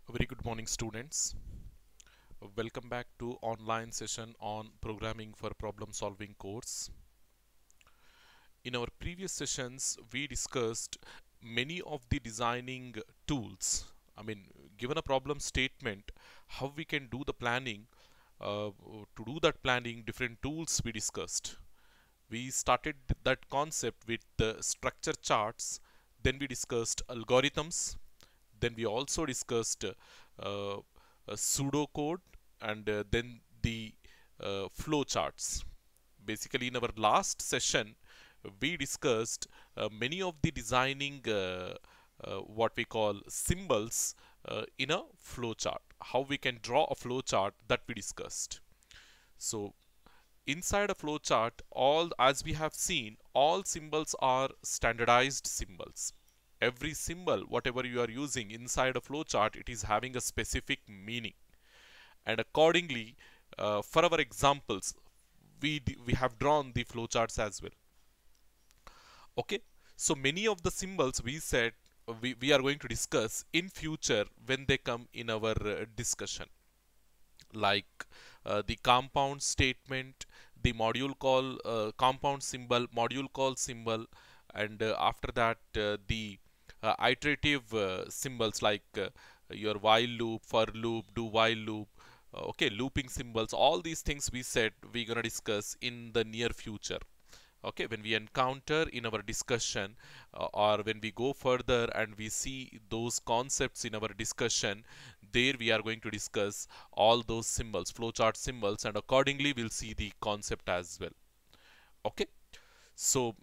A very good morning, students. Welcome back to online session on programming for problem solving course. In our previous sessions, we discussed many of the designing tools. Given a problem statement, how we can do the planning. To do that planning, different tools we discussed. We started that concept with the structure charts. Then we discussed algorithms. Then we also discussed pseudocode and then the flow charts. Basically, in our last session, we discussed many of the designing what we call symbols in a flow chart. How we can draw a flow chart, that we discussed. So inside a flow chart, all as we have seen, all symbols are standardized symbols. Every symbol, whatever you are using inside a flow chart, it is having a specific meaning. And accordingly, for our examples, we have drawn the flow charts as well. Okay, so many of the symbols we said we are going to discuss in future when they come in our discussion, like the compound statement, the module call compound symbol, module call symbol, and after that the iterative symbols like your while loop, for loop, do while loop, okay, looping symbols. All these things we said we're gonna discuss in the near future. Okay, when we encounter in our discussion or when we go further and we see those concepts in our discussion, there we are going to discuss all those symbols, flowchart symbols, and accordingly we'll see the concept as well. Okay, so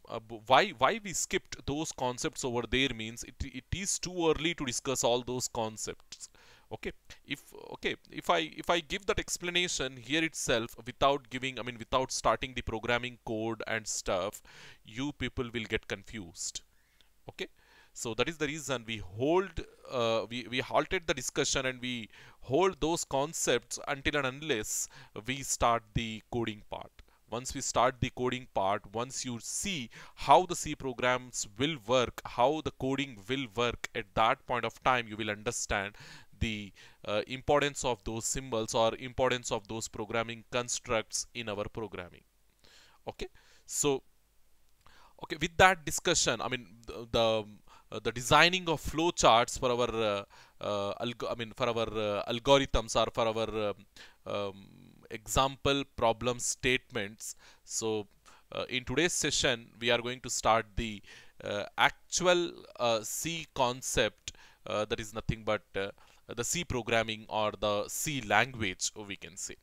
why we skipped those concepts over there means it is too early to discuss all those concepts. Okay, if I give that explanation here itself without giving, without starting the programming code and stuff, you people will get confused. Okay, so that is the reason we hold we halted the discussion and we hold those concepts until and unless we start the coding part. Once we start the coding part, once you see how the C programs will work, how the coding will work, at that point of time you will understand the importance of those symbols or importance of those programming constructs in our programming. Okay, so okay, with that discussion, the designing of flow charts for our algorithms or for our example problem statements. So in today's session we are going to start the actual C concept, that is nothing but the C programming or the C language, we can say.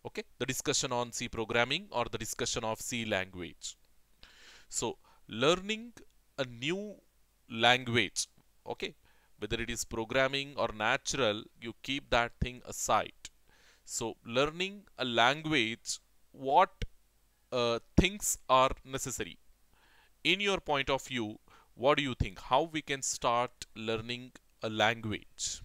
Okay, the discussion on C programming or the discussion of C language. So learning a new language, okay, whether it is programming or natural, you keep that thing aside. So learning a language, what things are necessary? In your point of view, what do you think? How we can start learning a language?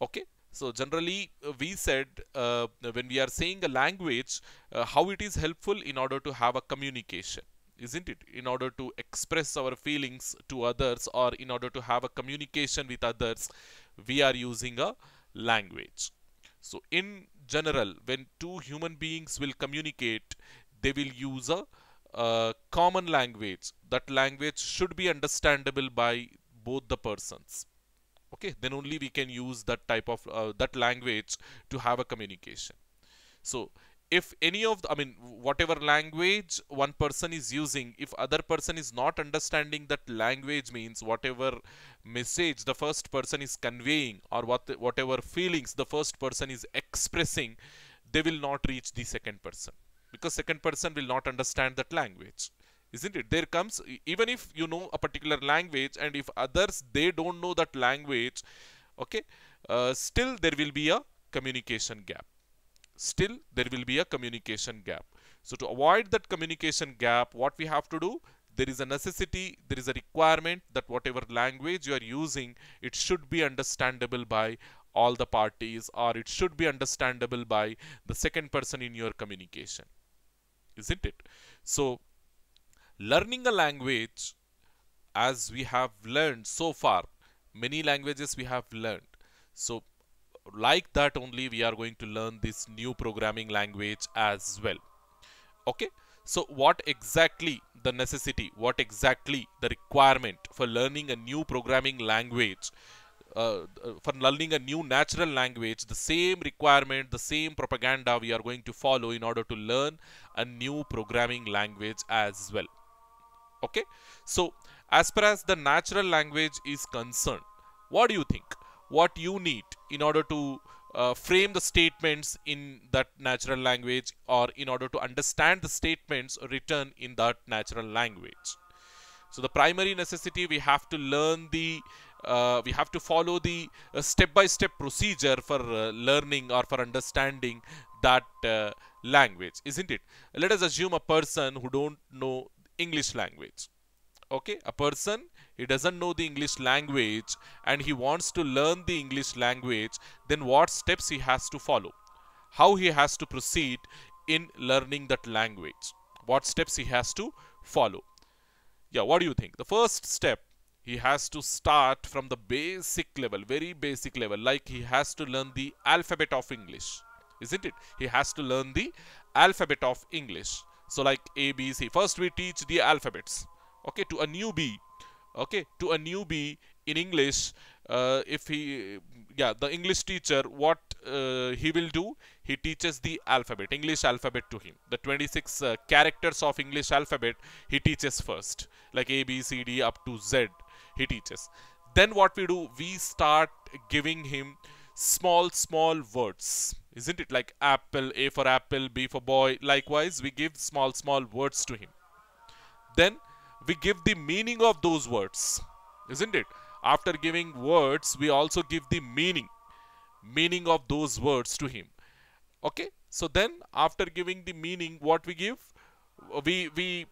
Okay, so generally we said when we are saying a language, how it is helpful in order to have a communication, isn't it? In order to express our feelings to others or in order to have a communication with others, we are using a language. So in general, when two human beings will communicate, they will use a common language. That language should be understandable by both the persons. Okay, then only we can use that type of that language to have a communication. So if any of the, whatever language one person is using, if other person is not understanding that language, means whatever message the first person is conveying or whatever feelings the first person is expressing, they will not reach the second person, because second person will not understand that language, isn't it? There comes, even if you know a particular language and if others they don't know that language, okay, still there will be a communication gap. Still there will be a communication gap. So to avoid that communication gap, what we have to do, there is a necessity, there is a requirement that whatever language you are using, it should be understandable by all the parties, or it should be understandable by the second person in your communication, isn't it? So learning a language, as we have learned so far, many languages we have learned. So like that only we are going to learn this new programming language as well. Okay, so what exactly the necessity, what exactly the requirement for learning a new programming language, for learning a new natural language, the same requirement, the same propaganda we are going to follow in order to learn a new programming language as well. Okay, so as far as the natural language is concerned, what do you think? What you need in order to frame the statements in that natural language, or in order to understand the statements written in that natural language? So the primary necessity, we have to learn the we have to follow the step-by-step procedure for learning or for understanding that language, isn't it? Let us assume a person who don't know English language. Okay, a person, he doesn't know the English language and he wants to learn the English language. Then what steps he has to follow? How he has to proceed in learning that language? What steps he has to follow? Yeah, what do you think? The first step, he has to start from the basic level, very basic level, like he has to learn the alphabet of English, isn't it? He has to learn the alphabet of English. So like A, B, C. First we teach the alphabets, okay, to a newbie. Okay, to a newbie in English, if he, yeah, the English teacher, what he will do, he teaches the alphabet, English alphabet to him. The 26 characters of English alphabet he teaches first, like A, B, C, D up to Z he teaches. Then what we do, we start giving him small words, isn't it? Like apple, A for apple, B for boy. Likewise, we give small words to him. Then we give the meaning of those words, isn't it? After giving words, we also give the meaning of those words to him. Okay, so then after giving the meaning, what we give, we we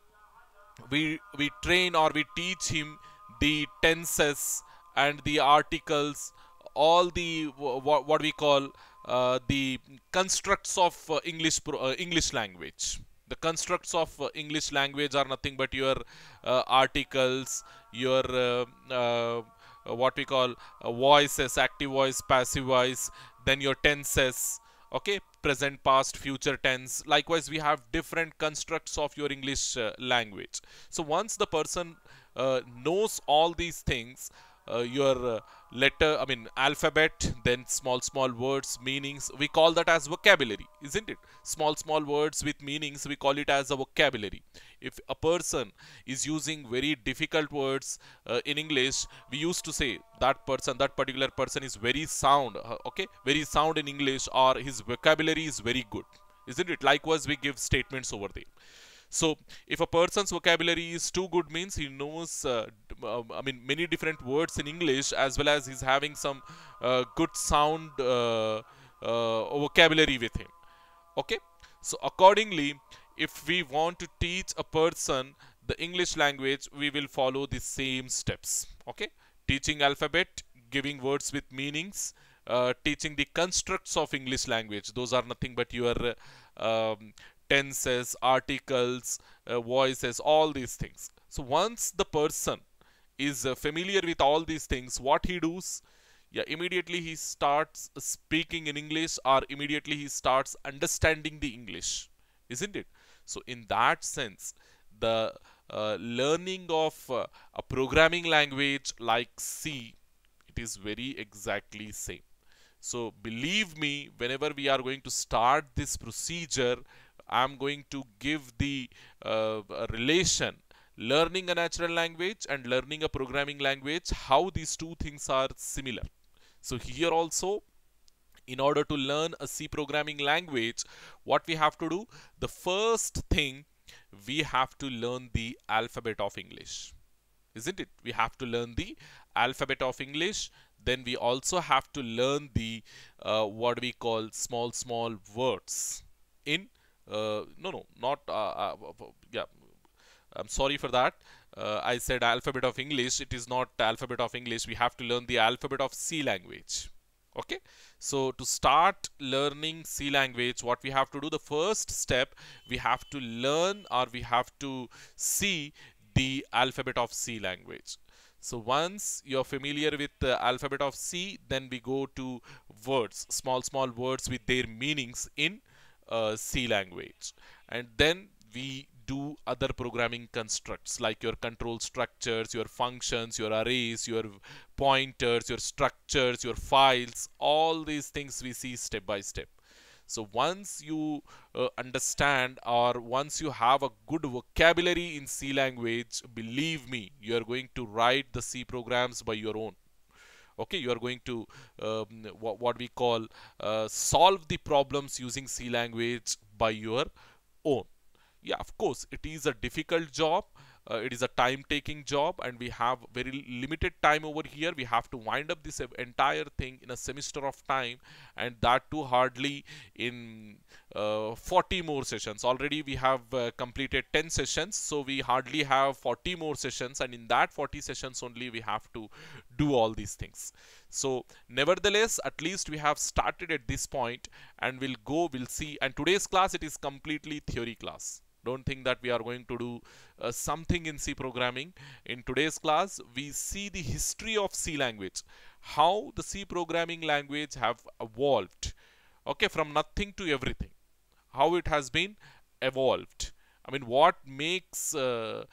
we train or we teach him the tenses and the articles, all the what we call the constructs of English language. The constructs of English language are nothing but your articles, your what we call voices, active voice, passive voice, then your tenses, okay, present, past, future tense. Likewise, we have different constructs of your English language. So once the person knows all these things, your letter, I mean alphabet, then small words, meanings, we call that as vocabulary, isn't it? Small words with meanings, we call it as a vocabulary. If a person is using very difficult words in English, we used to say that person, that particular person is very sound, okay, very sound in English, or his vocabulary is very good, isn't it? Likewise, we give statements over there. So if a person's vocabulary is too good, means he knows I mean many different words in English, as well as he's having some good sound vocabulary with him. Okay, so accordingly, if we want to teach a person the English language, we will follow the same steps. Okay, teaching alphabet, giving words with meanings, teaching the constructs of English language. Those are nothing but your tenses, articles, voices, all these things. So once the person is familiar with all these things, what he does, yeah, immediately he starts speaking in English, or immediately he starts understanding the English, isn't it? So in that sense, the learning of a programming language like C, it is very exactly same. So believe me, whenever we are going to start this procedure, I'm going to give the relation, learning a natural language and learning a programming language, how these two things are similar. So here also, in order to learn a C programming language, what we have to do, the first thing, we have to learn the alphabet of English, isn't it? We have to learn the alphabet of English. Then we also have to learn the what we call small words in no, not yeah, I'm sorry for that. I said alphabet of English. It is not alphabet of English. We have to learn the alphabet of C language. Okay, so to start learning C language, what we have to do, the first step, we have to learn, or we have to see the alphabet of C language. So once you're familiar with the alphabet of C, then we go to words, small words with their meanings in C language. And then we do other programming constructs like your control structures, your functions, your arrays, your pointers, your structures, your files, all these things we see step by step. So once you understand, or once you have a good vocabulary in C language, believe me, you are going to write the C programs by your own. Okay, you are going to what we call solve the problems using C language by your own. Yeah, of course, it is a difficult job. It is a time-taking job, and we have very limited time over here. We have to wind up this entire thing in a semester of time, and that too hardly in 40 more sessions. Already we have completed 10 sessions, so we hardly have 40 more sessions, and in that 40 sessions only we have to do all these things. So nevertheless, at least we have started at this point, and we'll see. And today's class, it is completely theory class. Don't think that we are going to do something in C programming. In today's class, we see the history of C language, how the C programming language have evolved, okay, from nothing to everything, how it has been evolved. I mean, what makes the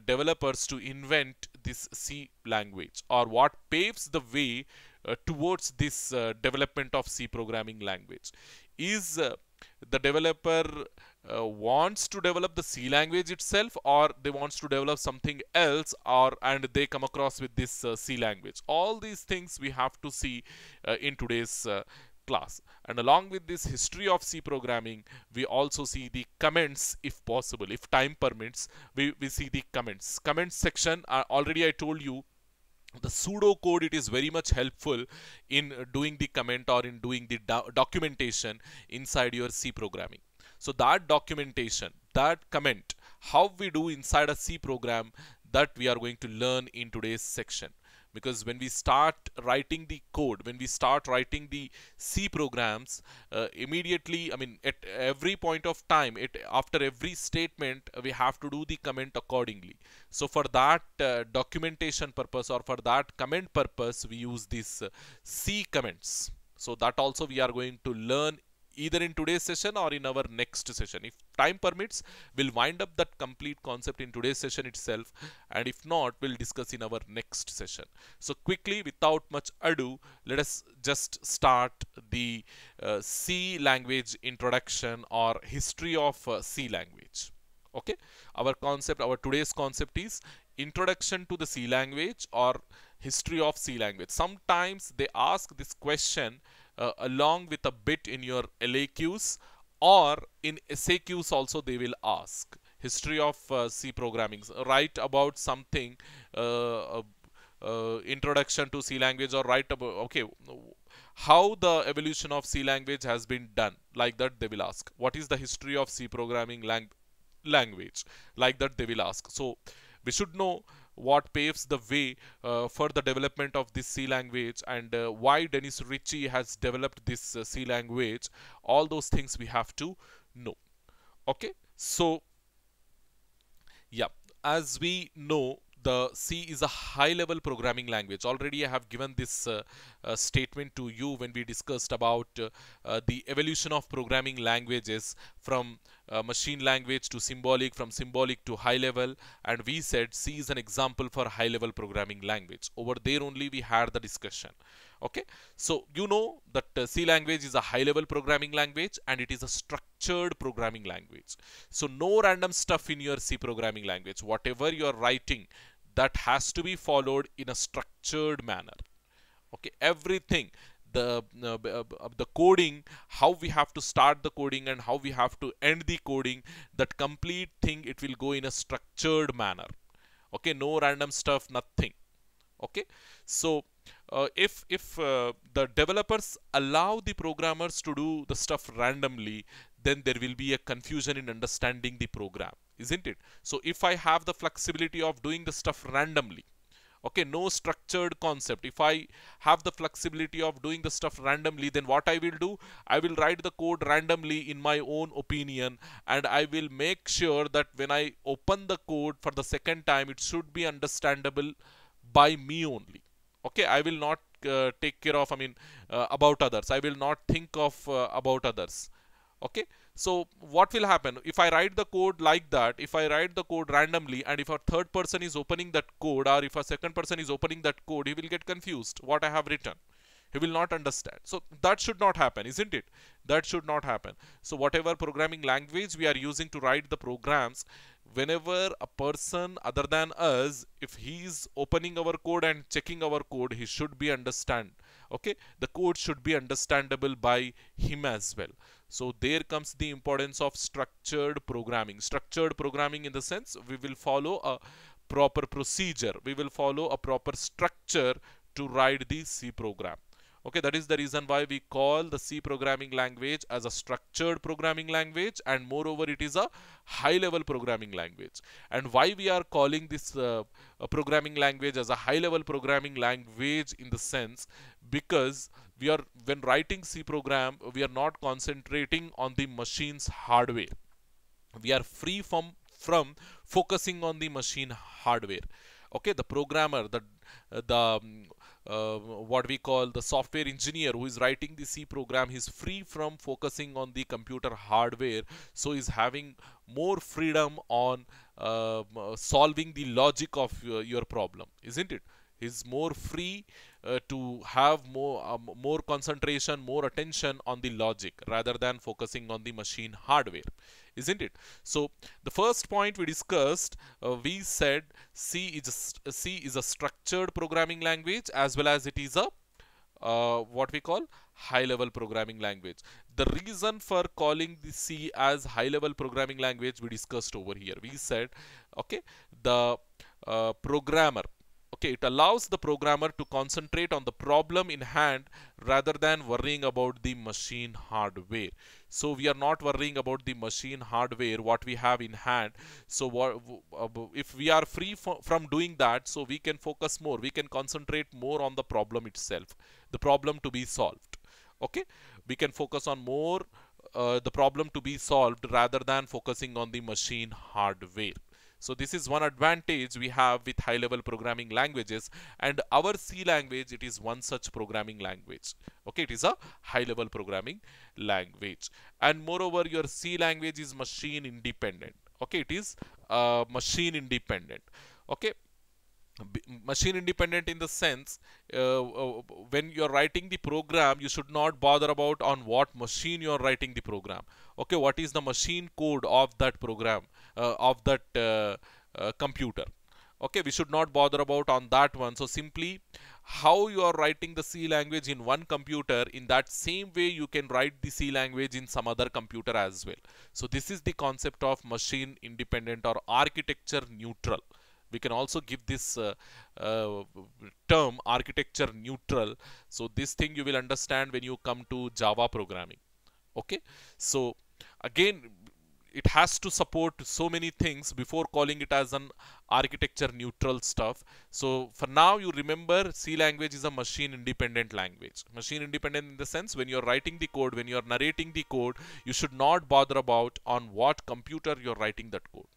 developers to invent this C language, or what paves the way towards this development of C programming language. Is the developer wants to develop the C language itself, or they wants to develop something else, and they come across with this C language? All these things we have to see in today's class. And along with this history of C programming, we also see the comments, if possible, if time permits, we see the comments. Comments section, already I told you, the pseudo code, it is very much helpful in doing the comment or in doing the documentation inside your C programming. So that documentation, that comment, how we do inside a C program, that we are going to learn in today's section. Because when we start writing the code, when we start writing the C programs, immediately, I mean, at every point of time, after every statement, we have to do the comment accordingly. So for that documentation purpose, or for that comment purpose, we use these C comments. So that also we are going to learn either in today's session or in our next session. If time permits, we'll wind up that complete concept in today's session itself, and if not, we'll discuss in our next session. So quickly, without much ado, let us just start the C language introduction, or history of C language. Okay, our today's concept is introduction to the C language, or history of C language. Sometimes they ask this question along with a bit in your LAQs, or in SAQs also they will ask history of C programming. Write about something, introduction to C language, or write about, okay, how the evolution of C language has been done. Like that they will ask. What is the history of C programming language? Like that they will ask. So we should know what paves the way for the development of this C language, and why Dennis Ritchie has developed this C language. All those things we have to know. Okay, so yeah, as we know, the C is a high-level programming language. Already I have given this statement to you when we discussed about the evolution of programming languages from machine language to symbolic, from symbolic to high-level, and we said C is an example for high-level programming language. Over there only we had the discussion. Okay, so you know that C language is a high-level programming language, and it is a structured programming language. So no random stuff in your C programming language. Whatever you are writing, that has to be followed in a structured manner. Okay, everything, the coding, how we have to start the coding and how we have to end the coding, that complete thing, it will go in a structured manner. Okay, no random stuff, nothing. Okay, so if the developers allow the programmers to do the stuff randomly, then there will be a confusion in understanding the program, isn't it? So if I have the flexibility of doing the stuff randomly, okay, no structured concept, if I have the flexibility of doing the stuff randomly, then what I will do, I will write the code randomly in my own opinion, and I will make sure that when I open the code for the second time, it should be understandable by me only. Okay, I will not take care of, about others. I will not think of about others. Okay, so what will happen if I write the code like that? If I write the code randomly, and if a third person is opening that code, or if a second person is opening that code, he will get confused what I have written. He will not understand. So that should not happen, isn't it? That should not happen. So whatever programming language we are using to write the programs, whenever a person other than us, if he is opening our code and checking our code, he should be understand. Okay, the code should be understandable by him as well. So there comes the importance of structured programming. Structured programming in the sense we will follow a proper procedure, we will follow a proper structure to write the C program. Okay, that is the reason why we call the C programming language as a structured programming language, and moreover it is a high level programming language. And why we are calling this programming language as a high level programming language in the sense, because we are, when writing C program, we are not concentrating on the machine's hardware. We are free from focusing on the machine hardware. Okay, the programmer, what we call the software engineer who is writing the C program, is free from focusing on the computer hardware, so is having more freedom on solving the logic of your problem, isn't it? He's more free to have more concentration, more attention on the logic rather than focusing on the machine hardware, isn't it? So the first point we discussed, we said C is a structured programming language, as well as it is a what we call high level programming language. The reason for calling the C as high level programming language we discussed over here. We said, okay, the programmer, okay, it allows the programmer to concentrate on the problem in hand rather than worrying about the machine hardware. So we are not worrying about the machine hardware, what we have in hand. So if we are free from doing that, so we can focus more, we can concentrate more on the problem itself, the problem to be solved. Okay, we can focus on more the problem to be solved rather than focusing on the machine hardware. So this is one advantage we have with high level programming languages, and our C language, it is one such programming language. Okay, it is a high level programming language, and moreover your C language is machine independent. Okay, it is machine independent. Okay, machine independent in the sense, when you're writing the program, you should not bother about on what machine you're writing the program. Okay, what is the machine code of that program, of that computer. Okay, we should not bother about on that one. So simply how you are writing the C language in one computer, in that same way you can write the C language in some other computer as well. So this is the concept of machine independent or architecture neutral. We can also give this term architecture neutral. So this thing you will understand when you come to Java programming. Okay, so again, it has to support so many things before calling it as an architecture neutral stuff. So for now, you remember C language is a machine independent language. Machine independent in the sense, when you're writing the code, when you're narrating the code, you should not bother about on what computer you're writing that code.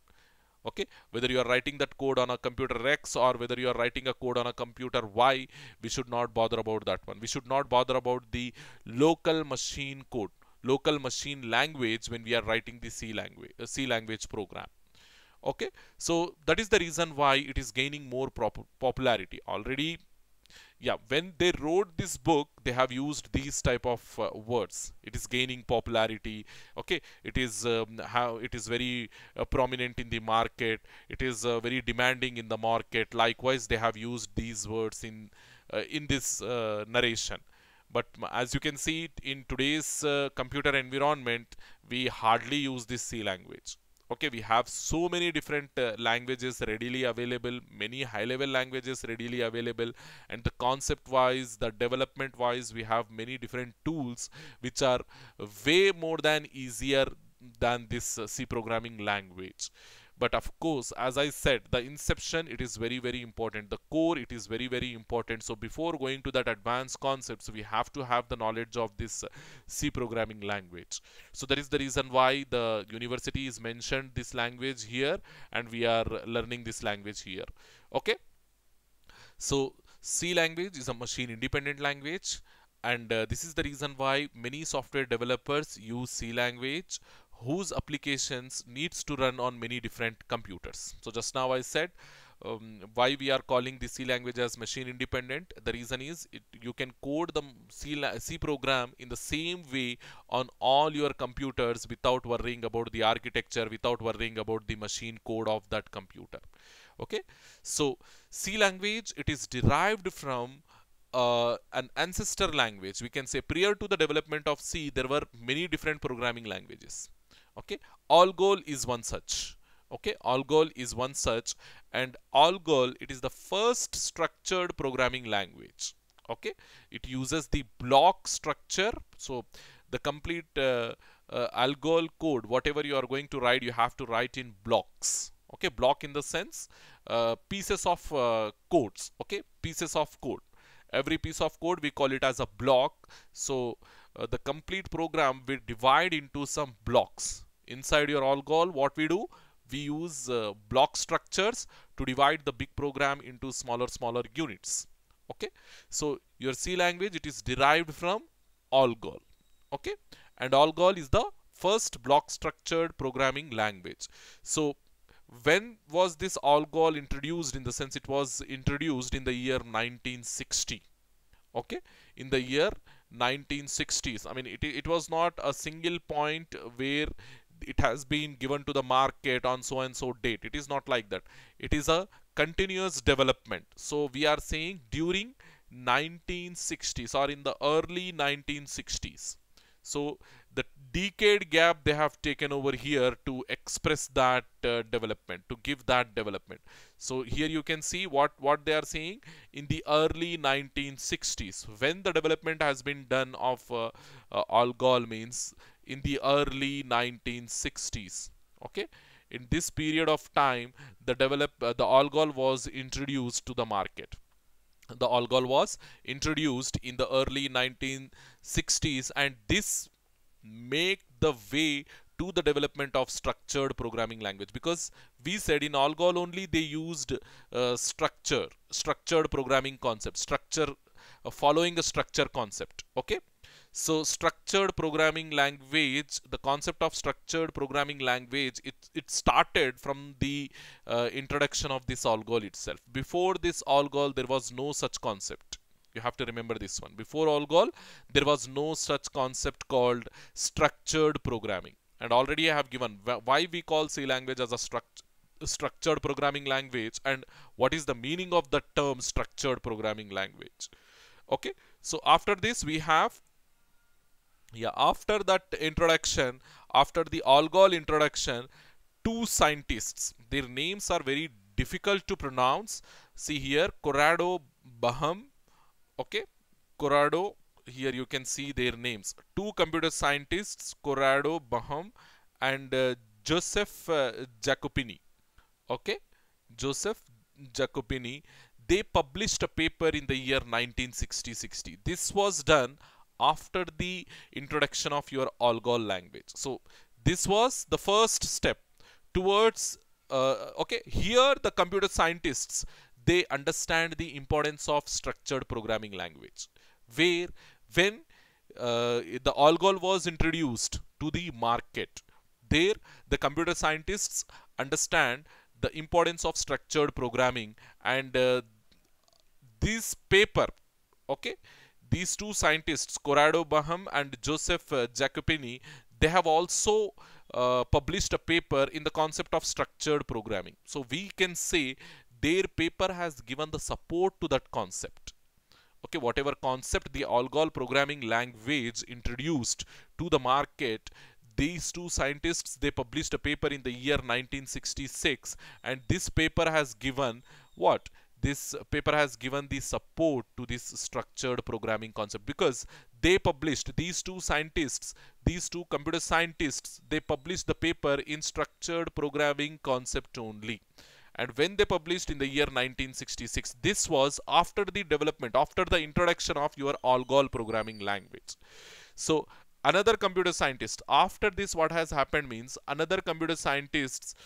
Okay, whether you are writing that code on a computer X or whether you are writing a code on a computer Y, we should not bother about that one. We should not bother about the local machine code, local machine language when we are writing the C language program. Okay, so that is the reason why it is gaining more popularity already. Yeah, when they wrote this book, they have used these type of words. It is gaining popularity. Okay, it is how it is very prominent in the market. It is very demanding in the market. Likewise, they have used these words in this narration. But as you can see, in today's computer environment, we hardly use this C language. Okay, we have so many different languages readily available, many high level languages readily available, and the concept wise, the development wise, we have many different tools which are way more than easier than this C programming language. But of course, as I said, the inception, it is very, very important. The core, it is very, very important. So before going to that advanced concepts, we have to have the knowledge of this C programming language. So that is the reason why the university is mentioned this language here, and we are learning this language here. Okay. So C language is a machine independent language, and this is the reason why many software developers use C language whose applications needs to run on many different computers. So just now I said why we are calling the C language as machine independent. The reason is you can code the C program in the same way on all your computers without worrying about the architecture, without worrying about the machine code of that computer. Okay, so C language, it is derived from an ancestor language. We can say prior to the development of C, there were many different programming languages. Okay, Algol is one such. Okay, Algol is one such, and Algol, it is the first structured programming language. Okay, it uses the block structure. So the complete Algol code, whatever you are going to write, you have to write in blocks. Okay, block in the sense pieces of codes. Okay, pieces of code. Every piece of code we call it as a block. So the complete program we divide into some blocks. Inside your Algol, what we do, we use block structures to divide the big program into smaller units. Okay, so your C language, it is derived from Algol. Okay, and Algol is the first block structured programming language. So when was this Algol introduced? In the sense, it was introduced in the year 1960. Okay, in the year 1960s. I mean, it was not a single point where it has been given to the market on so and so date. It is not like that. It is a continuous development. So we are saying during 1960s or in the early 1960s. So the decade gap they have taken over here to express that development, to give that development. So here you can see what they are saying in the early 1960s, when the development has been done of Algol, means in the early 1960s. Okay, in this period of time, the Algol was introduced to the market. The Algol was introduced in the early 1960s, and this make the way to the development of structured programming language, because we said in Algol only they used structured programming concept, following a structure concept. Okay, so structured programming language, the concept of structured programming language, it started from the introduction of this Algol itself. Before this Algol, there was no such concept. You have to remember this one. Before Algol, there was no such concept called structured programming. And already I have given why we call C language as a structured programming language, and what is the meaning of the term structured programming language. Okay, so after this we have, after that introduction, after the Algol introduction, two scientists, their names are very difficult to pronounce. See here, Corrado Baham. Okay, Corrado, here you can see their names. Two computer scientists, Corrado Baham and Joseph Jacopini. Okay, Joseph Jacopini, they published a paper in the year 1960. This was done after the introduction of your Algol language. So this was the first step towards okay, here the computer scientists, they understand the importance of structured programming language, where when the Algol was introduced to the market, there the computer scientists understand the importance of structured programming, and this paper, okay, these two scientists, Corrado Baham and Joseph Jacopini, they have also published a paper in the concept of structured programming. So we can say their paper has given the support to that concept. Okay, whatever concept the Algol programming language introduced to the market, these two scientists, they published a paper in the year 1966, and this paper has given what? This paper has given the support to this structured programming concept, because they published, these two scientists, these two computer scientists, they published the paper in structured programming concept only. And when they published in the year 1966, this was after the development, after the introduction of your Algol programming language. So another computer scientist, after this what has happened means, another computer scientist,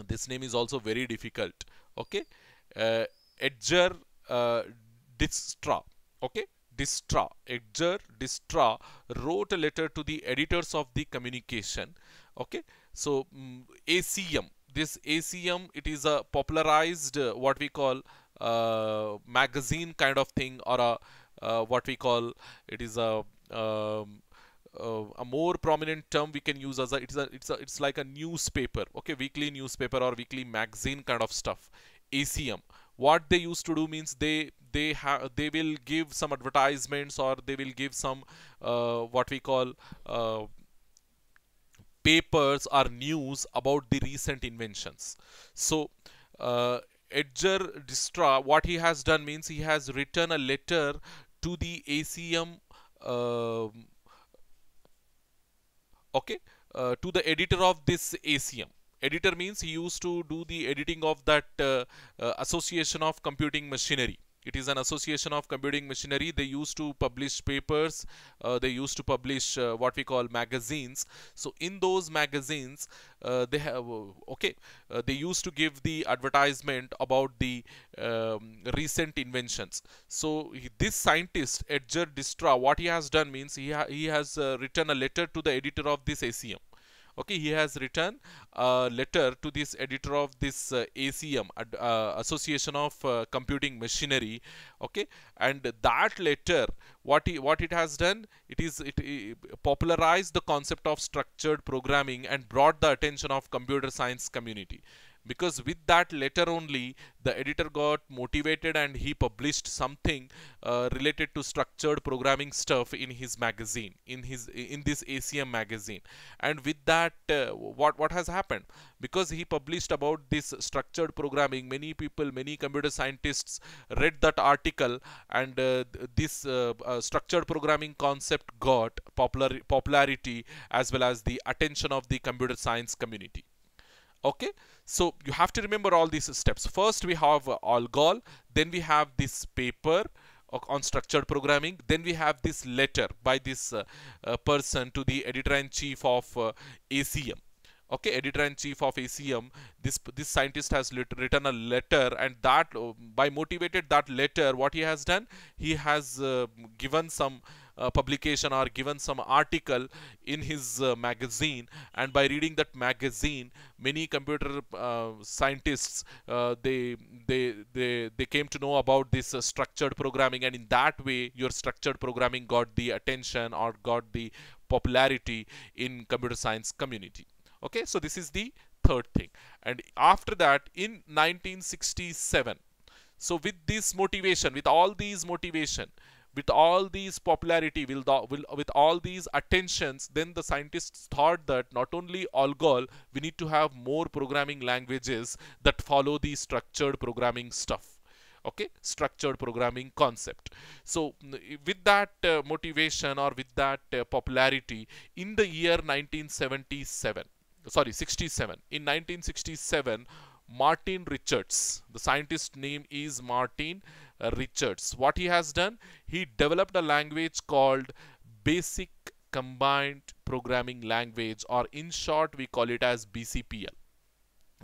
this name is also very difficult. Okay, Edgar uh, Dijkstra. Okay, Dijkstra, Edgar Dijkstra wrote a letter to the editors of the communication. Okay, so ACM, this ACM, it is a popularized what we call magazine kind of thing, or a what we call, it is a more prominent term we can use as a, it's like a newspaper, okay, weekly newspaper or weekly magazine kind of stuff. ACM, what they used to do means they will give some advertisements, or they will give some what we call papers or news about the recent inventions. So Edgar Dijkstra, what he has done means he has written a letter to the ACM, okay, to the editor of this ACM. Editor means he used to do the editing of that association of computing machinery. It is an association of computing machinery. They used to publish papers, they used to publish what we call magazines. So in those magazines they have okay, they used to give the advertisement about the recent inventions. So this scientist Edgar Dijkstra, what he has done means he has written a letter to the editor of this ACM. Okay, he has written a letter to this editor of this ACM, Association of Computing Machinery. Okay, and that letter, what it has done, it popularized the concept of structured programming and brought the attention of computer science community, because with that letter only the editor got motivated and he published something related to structured programming stuff in his magazine, in this ACM magazine. And with that what has happened, because he published about this structured programming, many people, many computer scientists read that article, and this structured programming concept got popularity as well as the attention of the computer science community. Okay, so you have to remember all these steps. First we have Algol, then we have this paper on structured programming, then we have this letter by this person to the editor-in-chief of ACM. Okay, editor-in-chief of ACM, this scientist has written a letter, and that by motivated that letter, what he has done, he has given some publication or given some article in his magazine, and by reading that magazine, many computer scientists they came to know about this structured programming, and in that way your structured programming got the attention or got the popularity in computer science community. Okay, so this is the third thing. And after that, in 1967, so with this motivation, with all these motivation, with all these popularity, with all these attentions, then the scientists thought that not only Algol, we need to have more programming languages that follow the structured programming stuff. Okay, structured programming concept. So with that motivation, or with that popularity, in the year 1977, sorry, 67, in 1967, Martin Richards, the scientist name is Martin Richards, what he has done, he developed a language called Basic Combined Programming Language, or in short we call it as BCPL.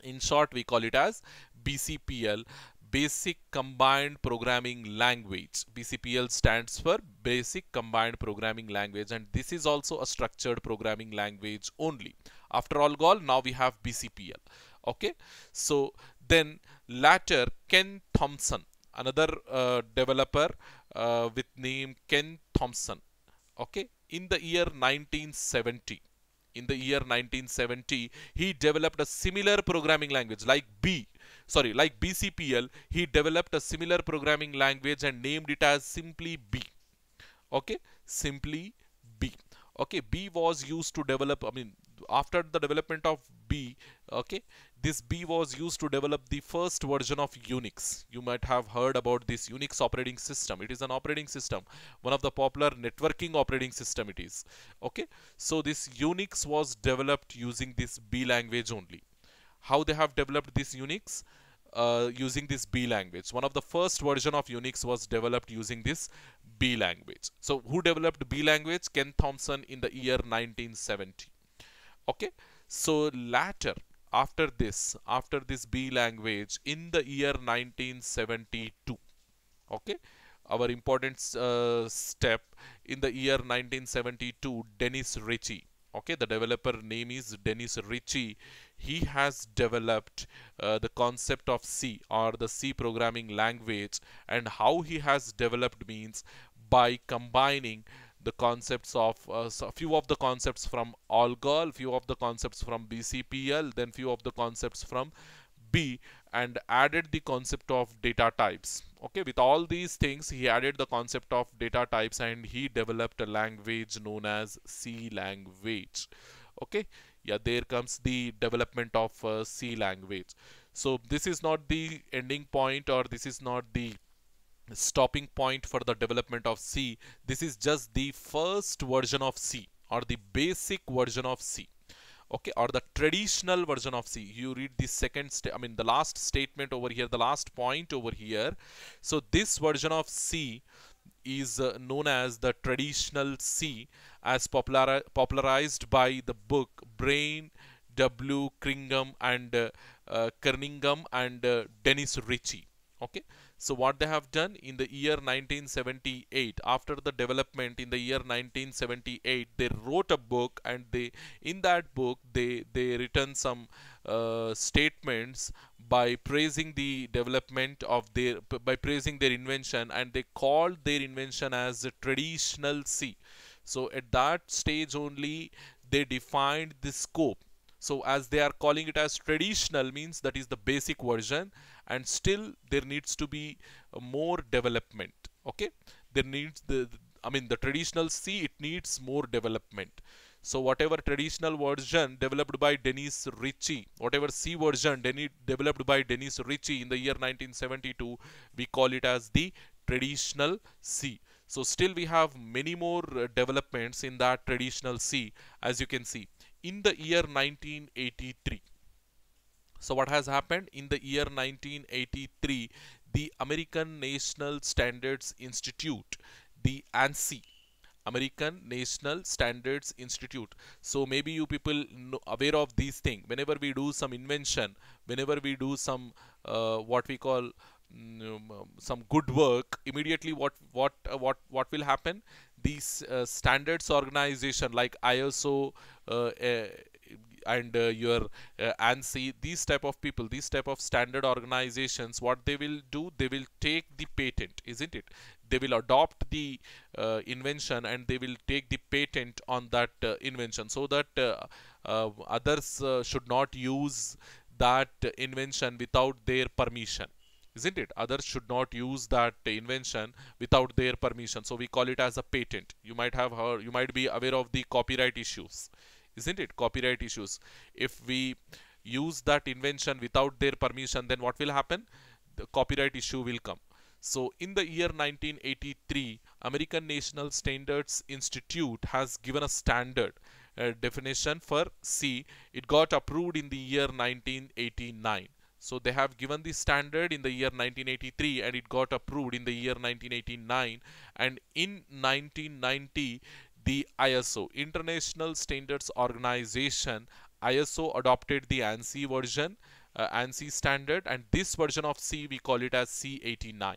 In short we call it as BCPL, Basic Combined Programming Language. BCPL stands for Basic Combined Programming Language, and this is also a structured programming language only. After Algol, now we have BCPL. Okay, so then later Ken Thompson, another developer with name Ken Thompson. Okay, in the year 1970, he developed a similar programming language like like BCPL. He developed a similar programming language and named it as simply B. Okay, simply B. Okay, B was used to develop, after the development of B, okay, this B was used to develop the first version of Unix. You might have heard about this Unix operating system. It is an operating system, one of the popular networking operating system it is. Okay, so this Unix was developed using this B language only. How they have developed this Unix? Using this B language. One of the first version of Unix was developed using this B language. So who developed B language? Ken Thompson in the year 1970. Okay, so later, after this B language, in the year 1972, Okay, our important step in the year 1972, Dennis Ritchie. Okay, the developer name is Dennis Ritchie. He has developed the concept of C, or the C programming language, and how he has developed means by combining the concepts of a few of the concepts from ALGOL, few of the concepts from BCPL, then few of the concepts from B, and added the concept of data types. Okay, with all these things, he added the concept of data types and he developed a language known as C language. Okay, yeah, there comes the development of C language. So this is not the ending point, or this is not the stopping point for the development of C. This is just the first version of C, or the basic version of C. Okay, or the traditional version of C. You read the the last statement over here, the last point over here. So this version of C is known as the traditional C, as popularized by the book Brain, W. Kringham and Kerningham and Dennis Ritchie. Okay, so what they have done in the year 1978, after the development in the year 1978, they wrote a book, and in that book they written some statements by praising the development of by praising their invention, and they called their invention as the traditional C. So at that stage only they defined the scope. So as they are calling it as traditional, means that is the basic version, and still there needs to be more development. Okay, there needs the traditional C, it needs more development. So whatever traditional version developed by Dennis Ritchie, whatever C version developed by Dennis Ritchie in the year 1972, we call it as the traditional C. So still we have many more developments in that traditional C, as you can see. In the year 1983, so what has happened in the year 1983, the American National Standards Institute, the ANSI, American National Standards Institute. So maybe you people know, aware of these things. Whenever we do some invention, whenever we do some what we call some good work, immediately what will happen? These standards organization like ISO and your ANSI, these type of people, these type of standard organizations, what they will do, they will take the patent, isn't it? They will adopt the invention, and they will take the patent on that invention, so that others should not use that invention without their permission, isn't it? Others should not use that invention without their permission. So we call it as a patent. You might have heard, you might be aware of the copyright issues, isn't it? Copyright issues. If we use that invention without their permission, then what will happen? The copyright issue will come. So in the year 1983, American National Standards Institute has given a standard definition for C. It got approved in the year 1989. So they have given the standard in the year 1983, and it got approved in the year 1989. And in 1990, the ISO, International Standards Organization, ISO adopted the ANSI version, ANSI standard, and this version of C we call it as C89.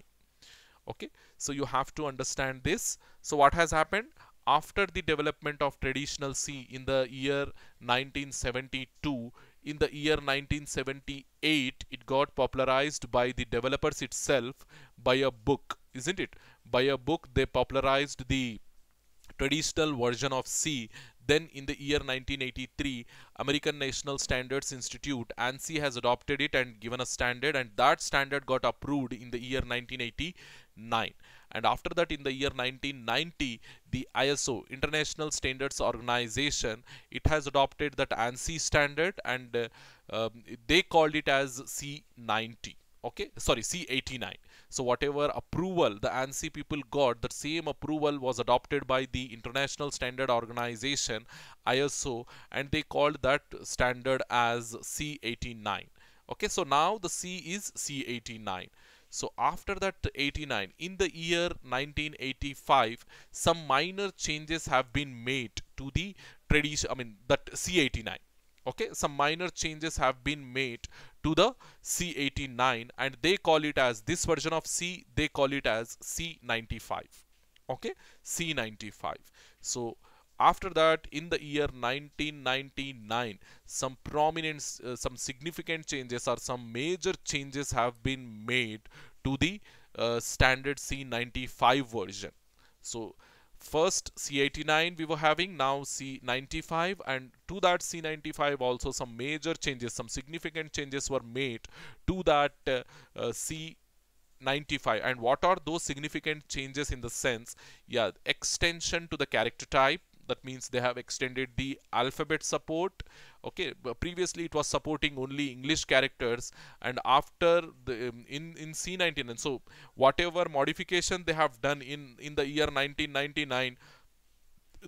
Okay, so you have to understand this. So what has happened after the development of traditional C in the year 1972? In the year 1978, it got popularized by the developers itself by a book, isn't it? By a book, they popularized the traditional version of C. Then in the year 1983, American National Standards Institute, ANSI, has adopted it and given a standard, and that standard got approved in the year 1989. And after that, in the year 1990, the ISO, International Standards Organization, it has adopted that ANSI standard, and they called it as C90. Okay, sorry, C89. So whatever approval the ANSI people got, that same approval was adopted by the International Standard Organization, ISO, and they called that standard as C89. Okay, so now the C is C89. So after that 89, in the year 1985, some minor changes have been made to the tradition, that C89. Okay, some minor changes have been made to the C89, and they call it as, this version of C, they call it as C95. Okay, C95. So after that, in the year 1999, some prominent, some significant changes or some major changes have been made to the standard C95 version. So first C89 we were having, now C95, and to that C95 also some major changes, some significant changes were made to that C95. And what are those significant changes? In the sense, yeah, extension to the character type. That means they have extended the alphabet support. Okay, but previously it was supporting only English characters, and after the in C99, so whatever modification they have done in the year 1999,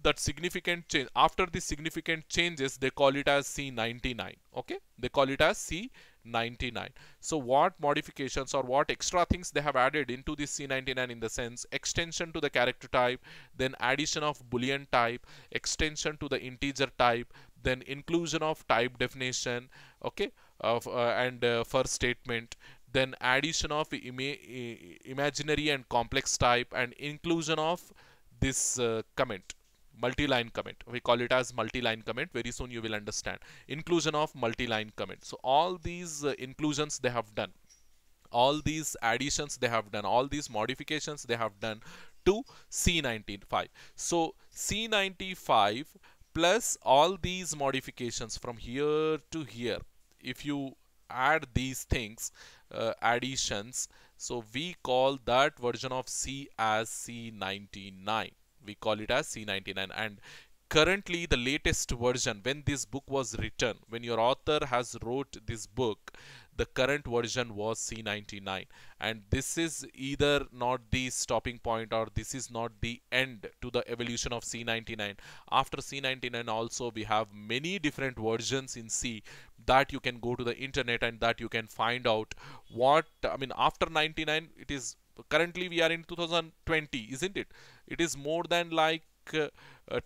that significant change, after the significant changes, they call it as C99. Okay, they call it as C99. So what modifications or what extra things they have added into this C99? In the sense, extension to the character type, then addition of boolean type, extension to the integer type, then inclusion of type definition, okay, of and first statement, then addition of imaginary and complex type, and inclusion of this comment, multi-line comment. We call it as multi-line comment. Very soon you will understand. Inclusion of multi-line comment. So all these inclusions they have done, all these additions they have done, all these modifications they have done to C95. So C95 plus all these modifications from here to here, if you add these things, additions, so we call that version of C as C99. We call it as C99. And currently the latest version, when this book was written, when your author has wrote this book, the current version was C99. And this is either not the stopping point, or this is not the end to the evolution of C99. After C99 also we have many different versions in C that you can go to the internet and that you can find out what, I mean, after 99, it is currently we are in 2020, isn't it? It is more than like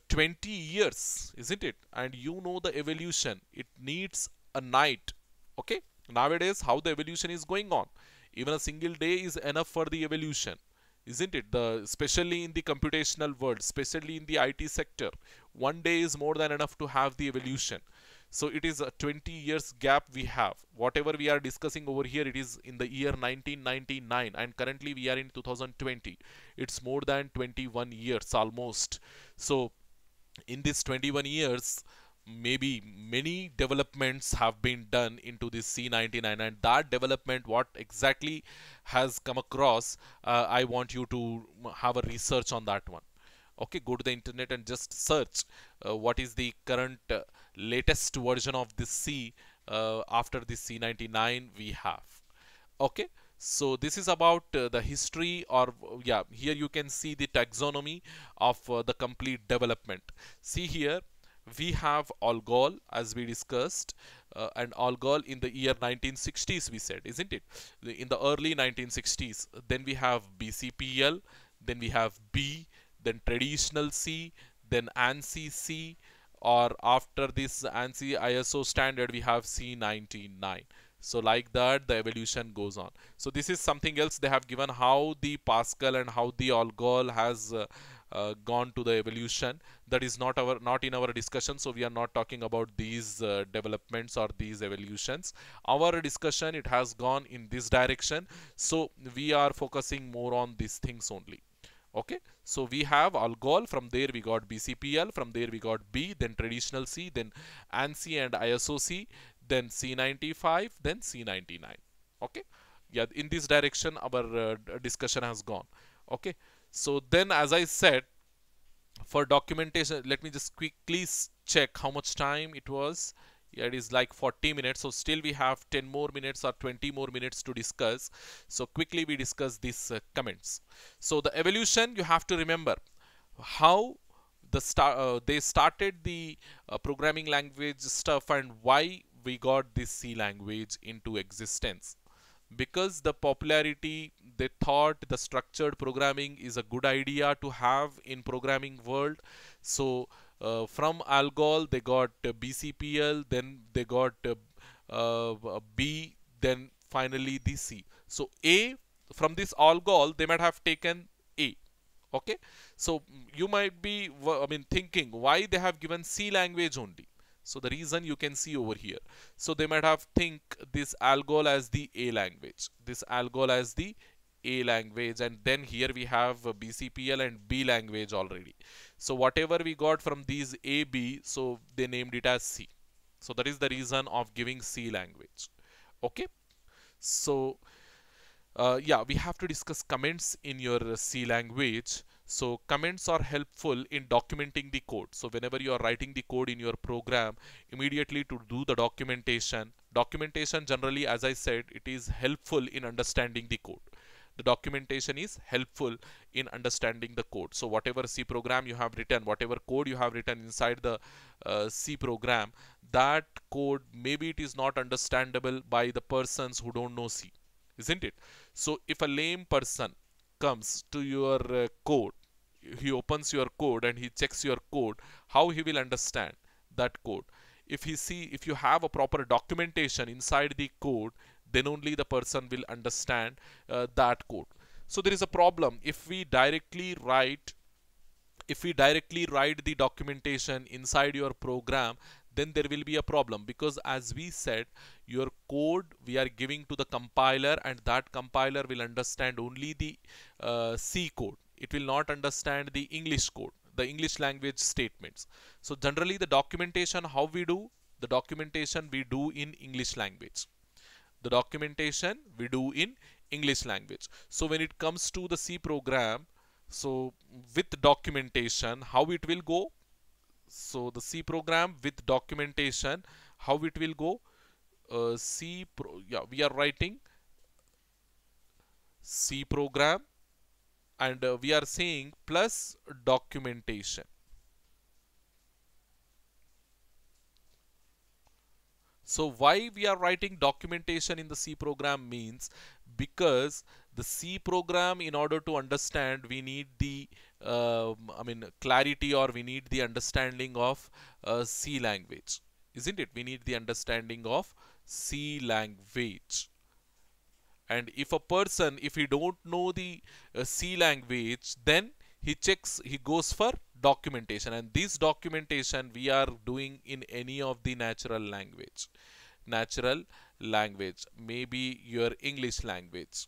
20 years, isn't it? And you know the evolution, it needs a night. Okay, nowadays how the evolution is going on, even a single day is enough for the evolution, isn't it? The especially in the computational world, especially in the IT sector, one day is more than enough to have the evolution. So it is a 20 years gap we have. Whatever we are discussing over here, it is in the year 1999, and currently we are in 2020. It's more than 21 years almost. So in this 21 years, maybe many developments have been done into this C99, and that development, what exactly has come across, I want you to have a research on that one. Okay, go to the internet and just search what is the current latest version of this C after this C99 we have. Okay, so this is about the history, or yeah, here you can see the taxonomy of the complete development. See here, we have Algol as we discussed, and Algol in the year 1960s we said, isn't it? In the early 1960s. Then we have BCPL, then we have B, then traditional C, then ANSI C, or after this ANSI ISO standard we have C99. So like that the evolution goes on. So this is something else they have given, how the Pascal and how the Algol has gone to the evolution. That is not in our discussion, so we are not talking about these developments or these evolutions. Our discussion, it has gone in this direction, so we are focusing more on these things only. Okay, so we have Algol, from there we got BCPL, from there we got B, then traditional C, then ANSI and ISOC, then C95, then C99. Okay, yeah, in this direction our discussion has gone. Okay, so then as I said, for documentation, let me just quickly check how much time it was. Yeah, it is like 40 minutes, so still we have 10 more minutes or 20 more minutes to discuss. So quickly we discuss these comments. So the evolution, you have to remember how they started the programming language stuff, and why we got this C language into existence. Because the popularity, they thought the structured programming is a good idea to have in programming world. So from Algol they got BCPL, then they got B, then finally the C. So A, from this algol they might have taken A. Okay, so you might be thinking why they have given C language only. So the reason you can see over here. So they might have think this algol as the A language, this algol as the A language, and then here we have BCPL and B language already. So whatever we got from these A, B, so they named it as C. So that is the reason of giving C language. Okay, so yeah, we have to discuss comments in your C language. So comments are helpful in documenting the code. So whenever you are writing the code in your program, immediately to do the documentation. Documentation generally, as I said, it is helpful in understanding the code. The documentation is helpful in understanding the code. So whatever C program you have written, whatever code you have written inside the C program, that code maybe it is not understandable by the persons who don't know C, isn't it? So if a lame person comes to your code, he opens your code and he checks your code, how he will understand that code? If if you have a proper documentation inside the code, then only the person will understand that code. So there is a problem if we directly write the documentation inside your program, then there will be a problem, because as we said, your code we are giving to the compiler, and that compiler will understand only the C code. It will not understand the English code, the English language statements. So generally the documentation, how we do the documentation, we do in English language. The documentation we do in English language. So when it comes to the C program, so with documentation, how it will go? So the C program with documentation, how it will go? Yeah, we are writing C program, and we are saying plus documentation. So why we are writing documentation in the C program means, because the C program, in order to understand, we need the clarity, or we need the understanding of C language, isn't it? We need the understanding of C language. And if a person, if he don't know the C language, then he goes for documentation, and this documentation we are doing in any of the natural language, maybe your English language,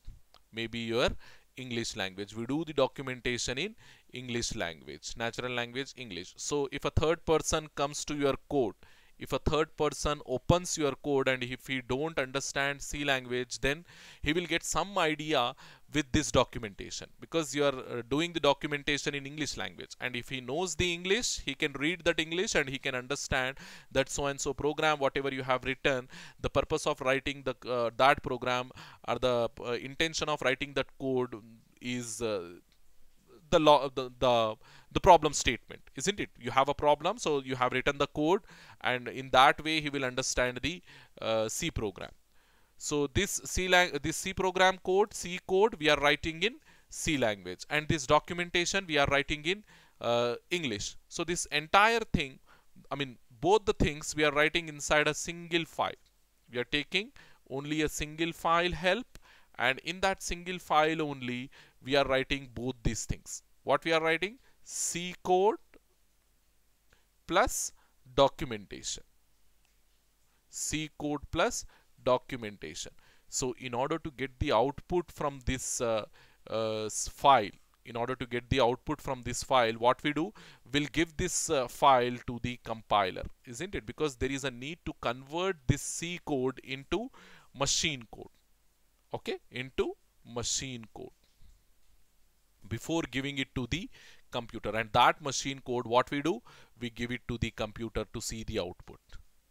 we do the documentation in English language, natural language English. So if a third person comes to your code, if a third person opens your code, and if he don't understand C language, then he will get some idea with this documentation, because you are doing the documentation in English language. And if he knows the English, he can read that English, and he can understand that so and so program, whatever you have written, the purpose of writing the that program, or the intention of writing that code is the law, the problem statement, isn't it? You have a problem, so you have written the code, and in that way he will understand the C program. So this C program code, C code, we are writing in C language, and this documentation we are writing in English. So this entire thing, both the things we are writing inside a single file. We are taking only a single file help, and in that single file only we are writing both these things. What we are writing? C code plus documentation. C code plus documentation. So in order to get the output from this file, what we do, we'll give this file to the compiler, isn't it? Because there is a need to convert this C code into machine code. Okay, into machine code before giving it to the computer. And that machine code, what we do, we give it to the computer to see the output,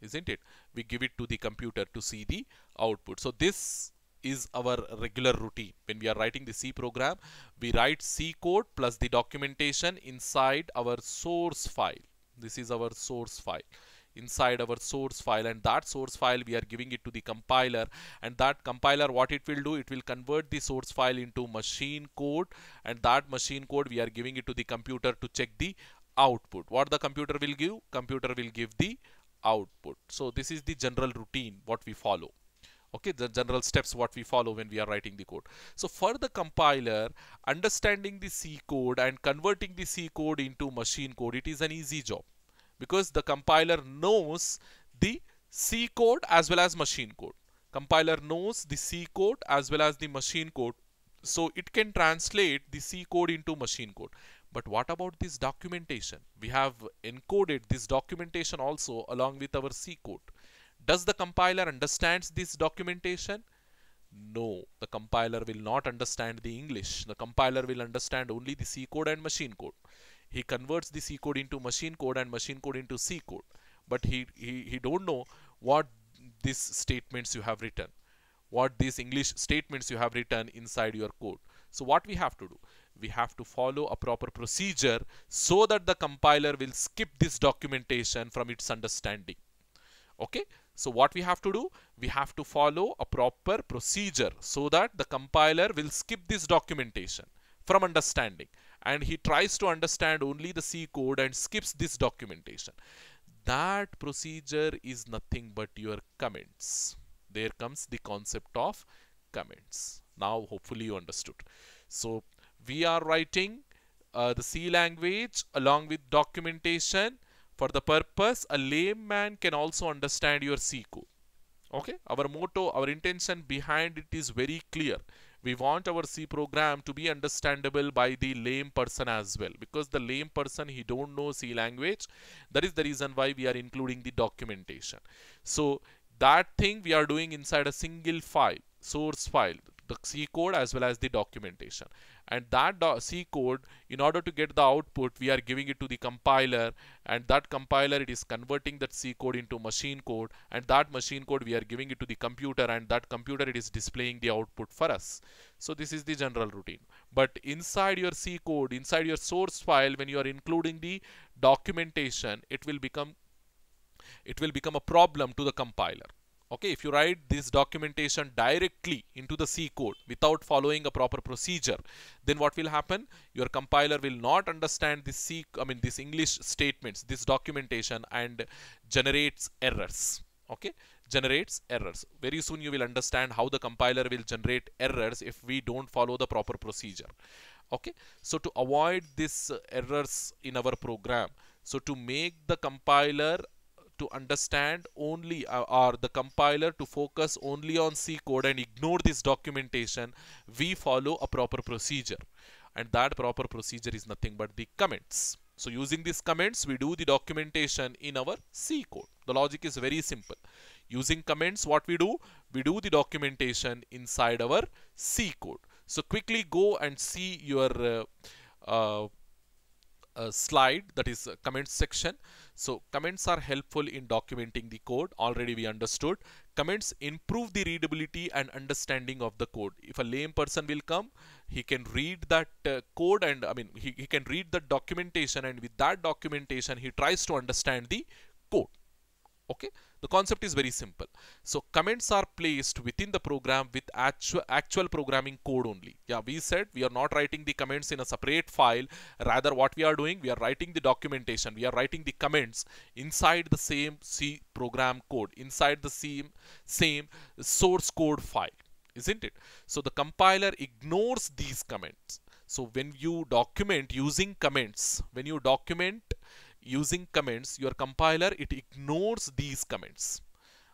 isn't it? We give it to the computer to see the output. So this is our regular routine. When we are writing the C program, we write C code plus the documentation inside our source file. This is our source file. Inside our source file, and that source file we are giving it to the compiler, and that compiler, what it will do, it will convert the source file into machine code, and that machine code we are giving it to the computer to check the output. What the computer will give? Computer will give the output. So this is the general routine what we follow. Okay, the general steps what we follow when we are writing the code. So for the compiler, understanding the C code and converting the C code into machine code, it is an easy job, because the compiler knows the C code as well as machine code. Compiler knows the C code as well as the machine code, so it can translate the C code into machine code. But what about this documentation? We have encoded this documentation also along with our C code. Does the compiler understands this documentation? No, the compiler will not understand the English. The compiler will understand only the C code and machine code. He converts the C code into machine code and machine code into C code. But he don't know what these statements you have written, what these English statements you have written inside your code. So what we have to do? We have to follow a proper procedure so that the compiler will skip this documentation from its understanding. Okay, so what we have to do? We have to follow a proper procedure so that the compiler will skip this documentation from understanding, and he tries to understand only the C code and skips this documentation. That procedure is nothing but your comments. There comes the concept of comments. Now hopefully you understood. So we are writing the C language along with documentation for the purpose a layman can also understand your C code. Okay, our motto, our intention behind it is very clear. We want our C program to be understandable by the lame person as well, because the lame person, he don't know C language. That is the reason why we are including the documentation. So that thing we are doing inside a single file, source file, the C code as well as the documentation. And that C code, in order to get the output, we are giving it to the compiler, and that compiler, it is converting that C code into machine code, and that machine code we are giving it to the computer, and that computer, it is displaying the output for us. So this is the general routine. But inside your C code, inside your source file, when you are including the documentation, it will become a problem to the compiler. Okay, if you write this documentation directly into the C code without following a proper procedure, then what will happen? Your compiler will not understand this this English statements, this documentation, and generates errors. Okay, generates errors. Very soon you will understand how the compiler will generate errors if we don't follow the proper procedure. Okay, so to avoid this errors in our program, so to make the compiler to understand only or the compiler to focus only on C code and ignore this documentation, we follow a proper procedure, and that proper procedure is nothing but the comments. So using these comments, we do the documentation in our C code. The logic is very simple. Using comments, what we do? We do the documentation inside our C code. So quickly go and see your slide, that is comments section. So comments are helpful in documenting the code. Already we understood. Comments improve the readability and understanding of the code. If a lame person will come, he can read that code, and he can read the documentation, and with that documentation he tries to understand the code. Okay, the concept is very simple. So comments are placed within the program with actual programming code only. Yeah, we said we are not writing the comments in a separate file. Rather, what we are doing, we are writing the documentation, we are writing the comments inside the same C program code, inside the same source code file, isn't it? So the compiler ignores these comments. So when you document using comments, your compiler, it ignores these comments,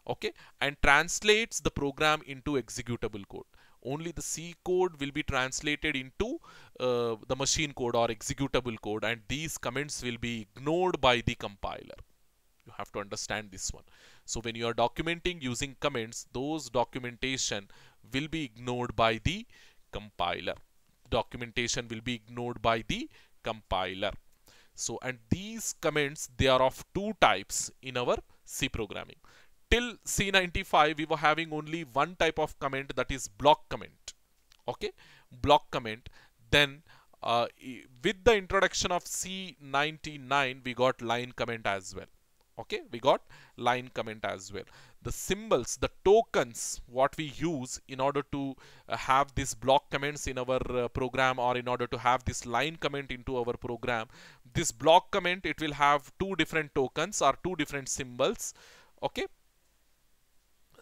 okay, and translates the program into executable code. Only the C code will be translated into the machine code or executable code, and these comments will be ignored by the compiler. You have to understand this one. So when you are documenting using comments, those documentation will be ignored by the compiler. Documentation will be ignored by the compiler. So, and these comments, they are of two types in our C programming. Till C95, we were having only one type of comment, that is block comment. Okay, block comment. Then with the introduction of C99, we got line comment as well. Okay, we got line comment as well. The symbols, the tokens, what we use in order to have this block comments in our program, or in order to have this line comment into our program, this block comment, it will have two different tokens or two different symbols. Okay,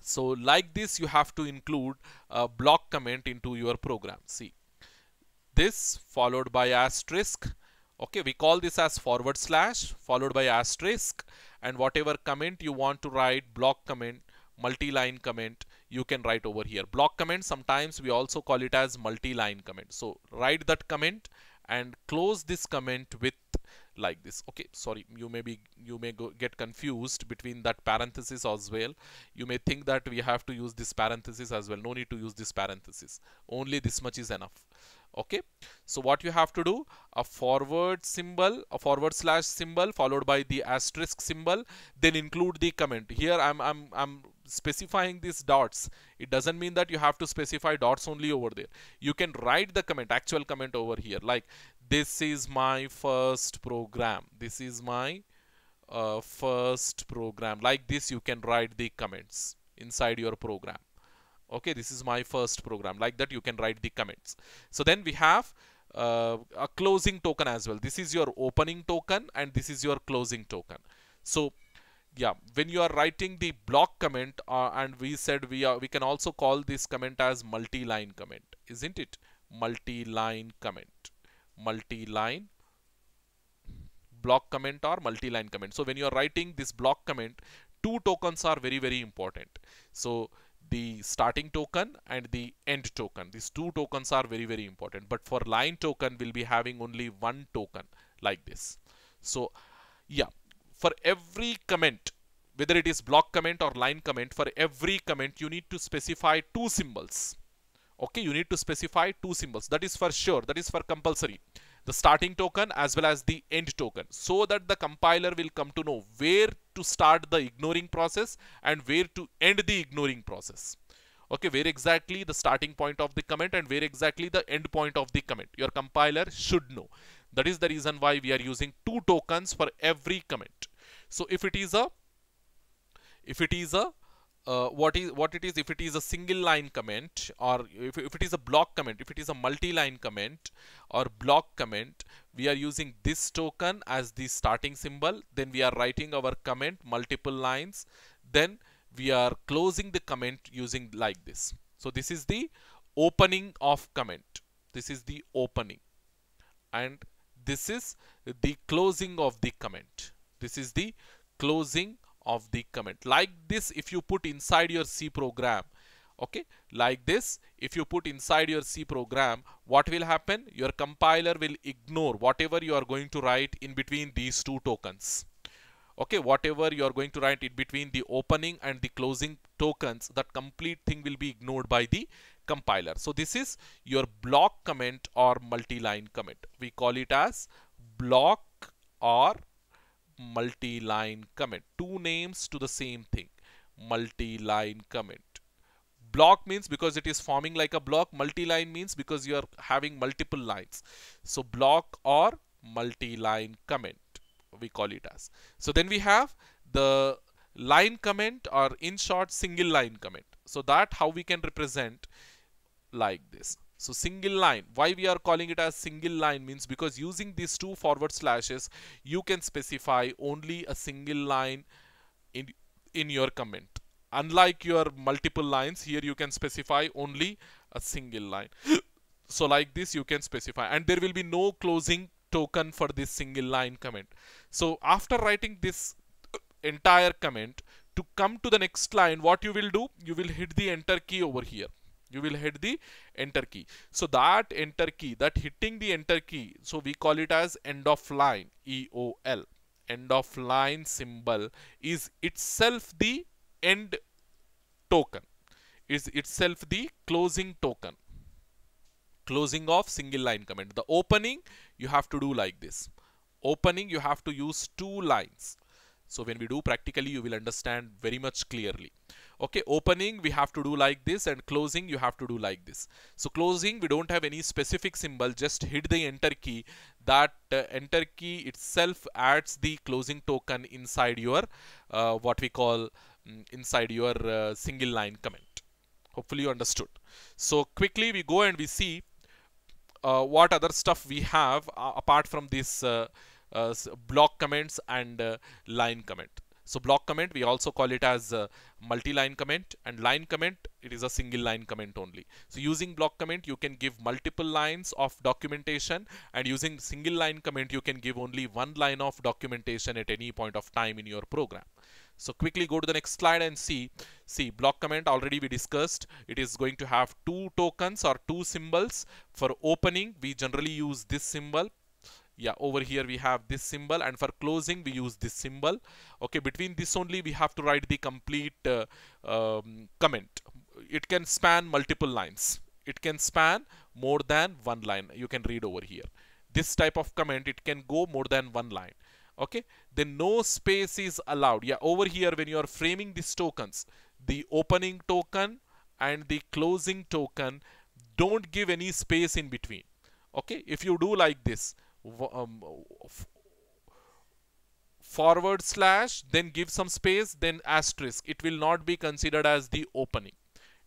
So like this, you have to include a block comment into your program. See, this followed by asterisk. Okay, we call this as forward slash followed by asterisk, and whatever comment you want to write, block comment, multi-line comment, you can write over here. Block comment, sometimes we also call it as multi-line comment. So write that comment and close this comment with like this. Okay, sorry, you may get confused between that parenthesis as well. You may think that we have to use this parenthesis as well. No need to use this parenthesis, only this much is enough. Okay, so what you have to do, a forward symbol, a forward slash symbol followed by the asterisk symbol, then include the comment. Here I'm specifying these dots. It doesn't mean that you have to specify dots only over there. You can write the comment, actual comment over here, like this is my first program, this is my first program. Like this you can write the comments inside your program. Okay, this is my first program. Like that you can write the comments. So then we have a closing token as well. This is your opening token and this is your closing token. So yeah, when you are writing the block comment, and we said we can also call this comment as multi-line comment, isn't it? Multi-line comment, multi-line block comment or multi-line comment. So when you are writing this block comment, two tokens are very, very important. So the starting token and the end token, these two tokens are very, very important. But for line token, we'll be having only one token like this. So yeah, for every comment, whether it is block comment or line comment, for every comment you need to specify two symbols. Okay, you need to specify two symbols. That is for sure, that is for compulsory. The starting token as well as the end token, so that the compiler will come to know where to start the ignoring process and where to end the ignoring process. Okay, where exactly the starting point of the comment and where exactly the end point of the comment, your compiler should know. That is the reason why we are using two tokens for every comment. So if it is a if it is a single line comment, or if it is a block comment, if it is a multi-line comment or block comment, we are using this token as the starting symbol. Then we are writing our comment multiple lines. Then we are closing the comment using like this. So this is the opening of comment. This is the opening. And this is the closing of the comment. This is the closing of the comment. Like this, if you put inside your C program, okay, like this, if you put inside your C program, what will happen? Your compiler will ignore whatever you are going to write in between these two tokens. Okay, whatever you are going to write in between the opening and the closing tokens, that complete thing will be ignored by the compiler. So this is your block comment or multi-line comment. We call it as block or multi-line comment. Two names to the same thing, multi-line comment. Block means because it is forming like a block. Multi-line means because you are having multiple lines. So block or multi-line comment, we call it as. So then we have the line comment, or in short single line comment. So that how we can represent like this. So single line, why we are calling it as single line means because using these two forward slashes, you can specify only a single line in your comment. Unlike your multiple lines, here you can specify only a single line. So like this you can specify, and there will be no closing token for this single line comment. So after writing this entire comment, to come to the next line, what you will do, you will hit the enter key over here. You will hit the enter key. So that enter key, that hitting the enter key, so we call it as end of line, EOL. End of line symbol is itself the end token, is itself the closing token, closing of single line comment. The opening you have to do like this. Opening you have to use two lines. So when we do practically, you will understand very much clearly. Okay, opening we have to do like this, and closing you have to do like this. So closing, we don't have any specific symbol, just hit the enter key. That enter key itself adds the closing token inside your what we call inside your single line comment. Hopefully you understood. So quickly we go and we see what other stuff we have apart from this block comments and line comment. So block comment, we also call it as multi-line comment, and line comment, it is a single line comment only. So using block comment, you can give multiple lines of documentation, and using single line comment, you can give only one line of documentation at any point of time in your program. So quickly go to the next slide and see block comment already we discussed. It is going to have two tokens or two symbols. For opening, we generally use this symbol. Yeah, over here we have this symbol, and for closing we use this symbol. Okay, between this only we have to write the complete comment. It can span multiple lines. It can span more than one line. You can read over here. This type of comment, it can go more than one line. Okay, then no space is allowed. Yeah, over here when you are framing these tokens, the opening token and the closing token, don't give any space in between. Okay, if you do like this, forward slash, then give some space, then asterisk, it will not be considered as the opening.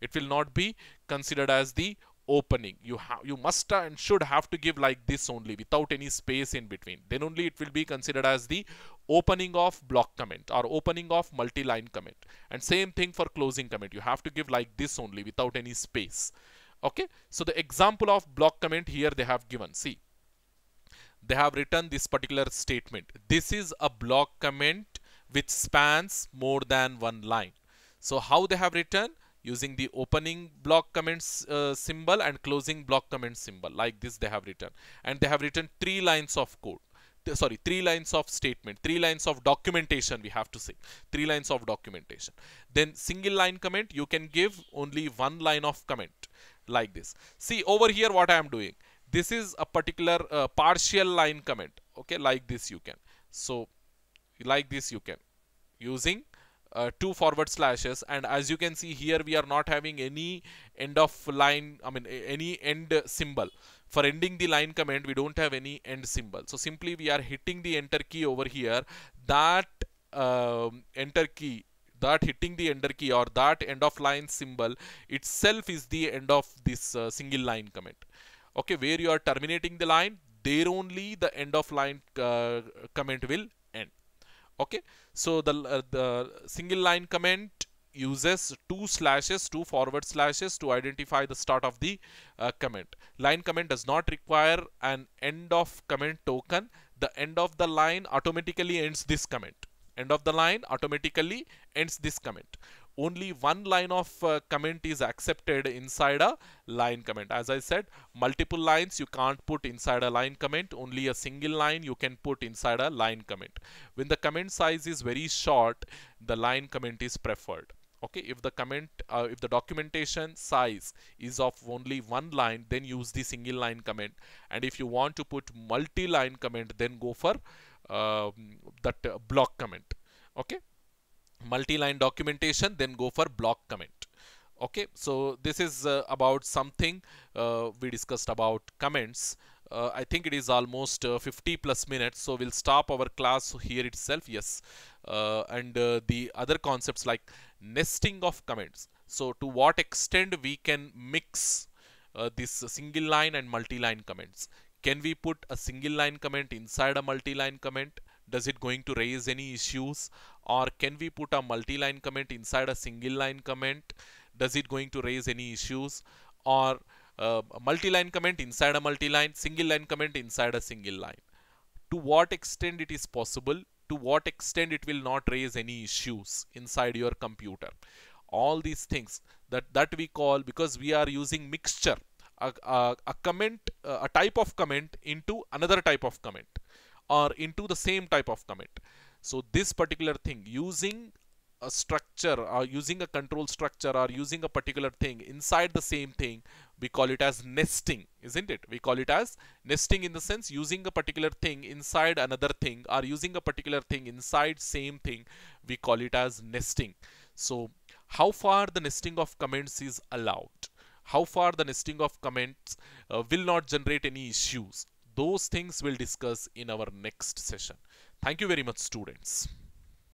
It will not be considered as the opening. You must and should have to give like this only, without any space in between. Then only it will be considered as the opening of block comment or opening of multi-line comment. And same thing for closing comment. You have to give like this only, without any space. Okay, so the example of block comment here they have given. See, they have written this particular statement. This is a block comment which spans more than one line. So how they have written? Using the opening block comments symbol and closing block comment symbol, like this they have written. And they have written 3 lines of code. Sorry, 3 lines of statement, 3 lines of documentation, we have to say 3 lines of documentation. Then single line comment, you can give only 1 line of comment, like this. See over here what I am doing. This is a particular partial line comment. Okay, like this you can. So like this you can, using 2 forward slashes, and as you can see here we are not having any end of line, I mean any end symbol. For ending the line comment we don't have any end symbol. So simply we are hitting the enter key over here. That enter key, that hitting the enter key or that end of line symbol itself is the end of this single line comment. Okay, where you are terminating the line, there only the end of line comment will end. Okay, so the single line comment uses 2 slashes, 2 forward slashes to identify the start of the comment. Line comment does not require an end of comment token. The end of the line automatically ends this comment. End of the line automatically ends this comment. Only one line of comment is accepted inside a line comment. As I said, multiple lines you can't put inside a line comment. Only a single line you can put inside a line comment. When the comment size is very short, the line comment is preferred. Okay, if the comment, if the documentation size is of only one line, then use the single line comment. And if you want to put multi-line comment, then go for that block comment. Okay, multi-line documentation, then go for block comment. Okay, so this is about something we discussed about comments. I think it is almost 50 plus minutes, so we'll stop our class here itself. Yes, and the other concepts like nesting of comments. So to what extent we can mix this single line and multi-line comments? Can we put a single line comment inside a multi-line comment? Does it going to raise any issues? Or can we put a multi-line comment inside a single line comment? Does it going to raise any issues? Or a multi-line comment inside a multi-line, single line comment inside a single line? To what extent it is possible? To what extent it will not raise any issues inside your computer? All these things that we call, because we are using mixture, a comment, a type of comment into another type of comment, or into the same type of comment. So this particular thing, using a structure or using a control structure or using a particular thing inside the same thing, we call it as nesting, isn't it? We call it as nesting, in the sense using a particular thing inside another thing, or using a particular thing inside same thing, we call it as nesting. So how far the nesting of comments is allowed, how far the nesting of comments will not generate any issues, those things we'll discuss in our next session. Thank you very much, students.